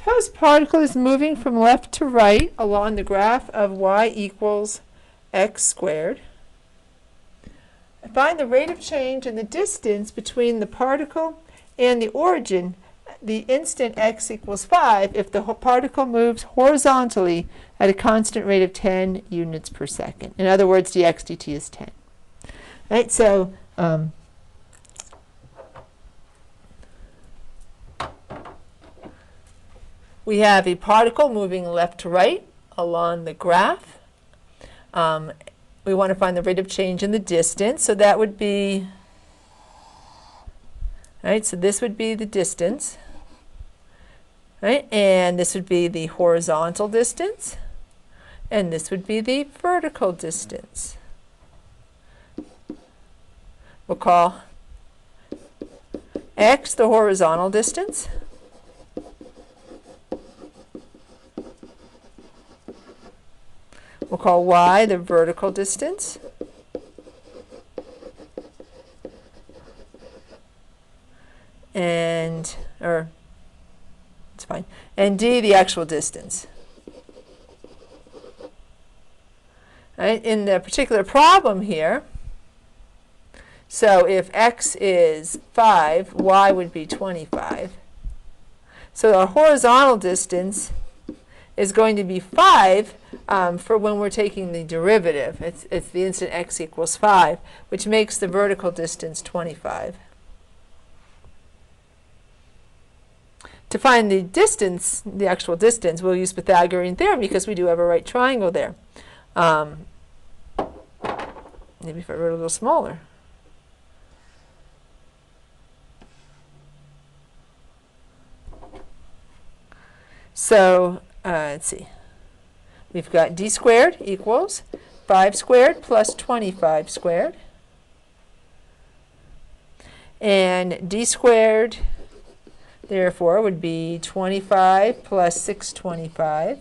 Suppose a particle is moving from left to right along the graph of y equals x squared. Find the rate of change in the distance between the particle and the origin the instant x equals 5 if the particle moves horizontally at a constant rate of 10 units per second. In other words, dx dt is 10. Right, so we have a particle moving left to right along the graph. We want to find the rate of change in the distance, so that would be, right, so this would be the distance, right, and this would be the horizontal distance, and this would be the vertical distance. We'll call x the horizontal distance, we'll call y the vertical distance, and, or, it's fine, and d the actual distance. Right? In the particular problem here, so if x is 5, y would be 25. So our horizontal distance is going to be 5 for when we're taking the derivative. It's the instant x equals 5, which makes the vertical distance 25. To find the distance, the actual distance, we'll use Pythagorean theorem because we do have a right triangle there. Maybe if I wrote a little smaller. So let's see. We've got d squared equals 5 squared plus 25 squared. And d squared, therefore, would be 25 plus 625.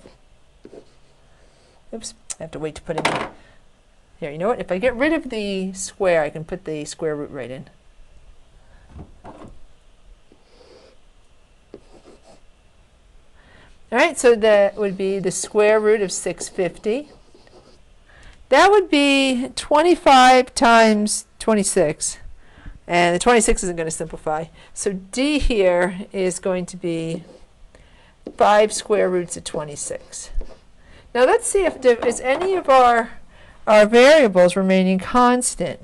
Oops, I have to wait to put it in. Here, you know what? If I get rid of the square, I can put the square root right in. All right, so that would be the square root of 650. That would be 25 times 26. And the 26 isn't going to simplify. So d here is going to be 5 square roots of 26. Now let's see if there is any of our variables remaining constant.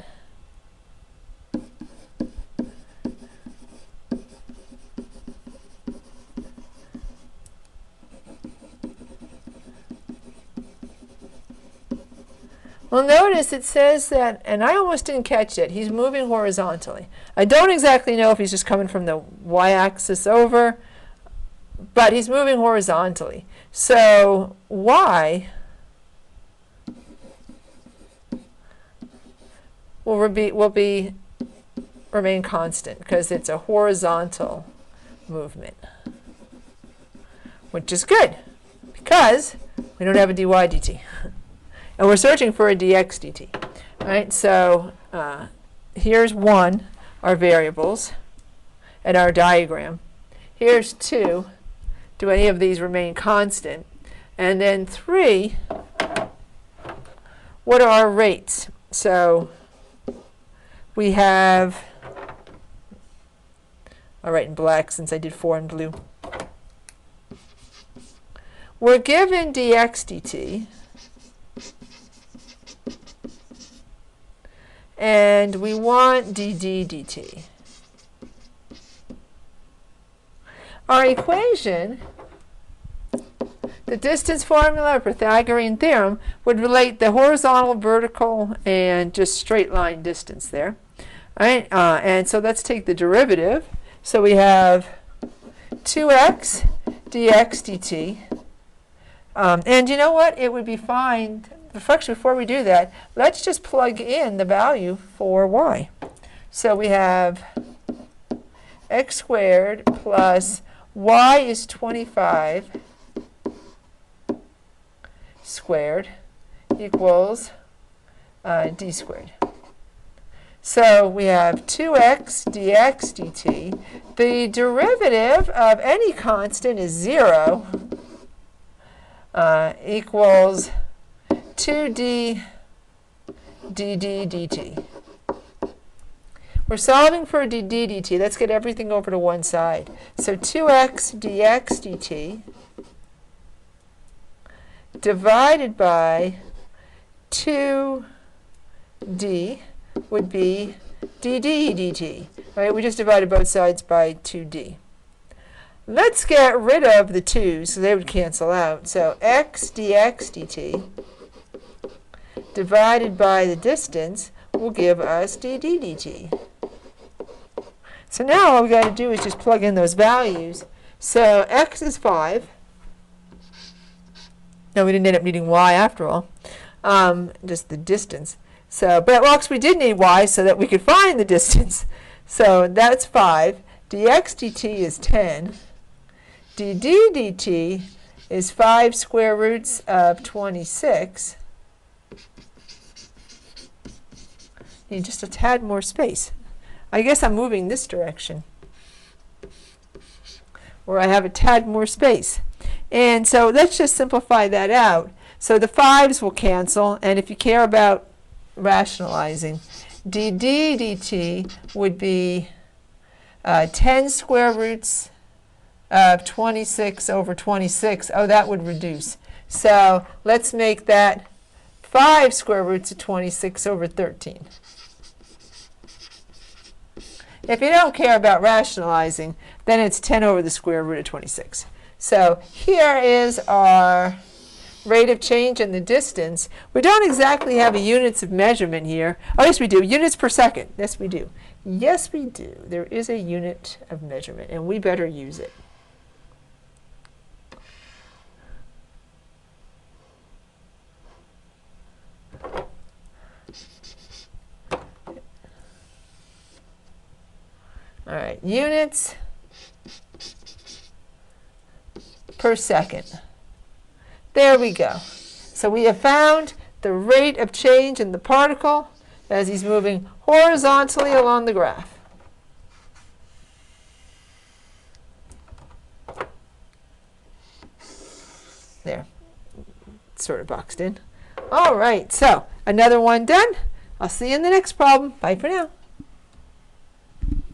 Well, notice it says that, and I almost didn't catch it, he's moving horizontally. I don't exactly know if he's just coming from the y-axis over, but he's moving horizontally. So y will remain constant because it's a horizontal movement, which is good because we don't have a dy dt. And we're searching for a dx dt. Right? So here's 1, our variables, and our diagram. Here's 2. Do any of these remain constant? And then 3, what are our rates? So we have, I'll write in black since I did 4 in blue. We're given dx dt. And we want dd dt. Our equation, the distance formula or Pythagorean theorem, would relate the horizontal, vertical, and just straight line distance there. All right, and so let's take the derivative. So we have 2x dx dt. And you know what? It would be fine. Actually, before we do that, let's just plug in the value for y. So we have x squared plus y is 25 squared equals d squared. So we have 2x dx dt. The derivative of any constant is 0 equals 2d dd dt. We're solving for dd dt. Let's get everything over to one side. So 2x dx dt divided by 2d would be dd dt. Right? We just divided both sides by 2d. Let's get rid of the 2's, so they would cancel out. So x dx dt divided by the distance will give us dd dt. So now all we've got to do is just plug in those values. So x is 5. No, we didn't end up needing y after all, just the distance. So, but well, we did need y so that we could find the distance. So that's 5. dx dt is 10. dd dt is 5 square roots of 26. Need just a tad more space. I guess I'm moving this direction, where I have a tad more space. And so let's just simplify that out. So the 5's will cancel, and if you care about rationalizing, dd dt would be 10 square roots of 26 over 26. Oh, that would reduce. So let's make that 5 square roots of 26 over 13. If you don't care about rationalizing, then it's 10 over the square root of 26. So here is our rate of change in the distance. We don't exactly have a units of measurement here. Oh, yes, we do. Units per second. Yes, we do. Yes, we do. There is a unit of measurement, and we better use it. All right, units per second. There we go. So we have found the rate of change in the particle as he's moving horizontally along the graph. There, sort of boxed in. All right, so another one done. I'll see you in the next problem. Bye for now.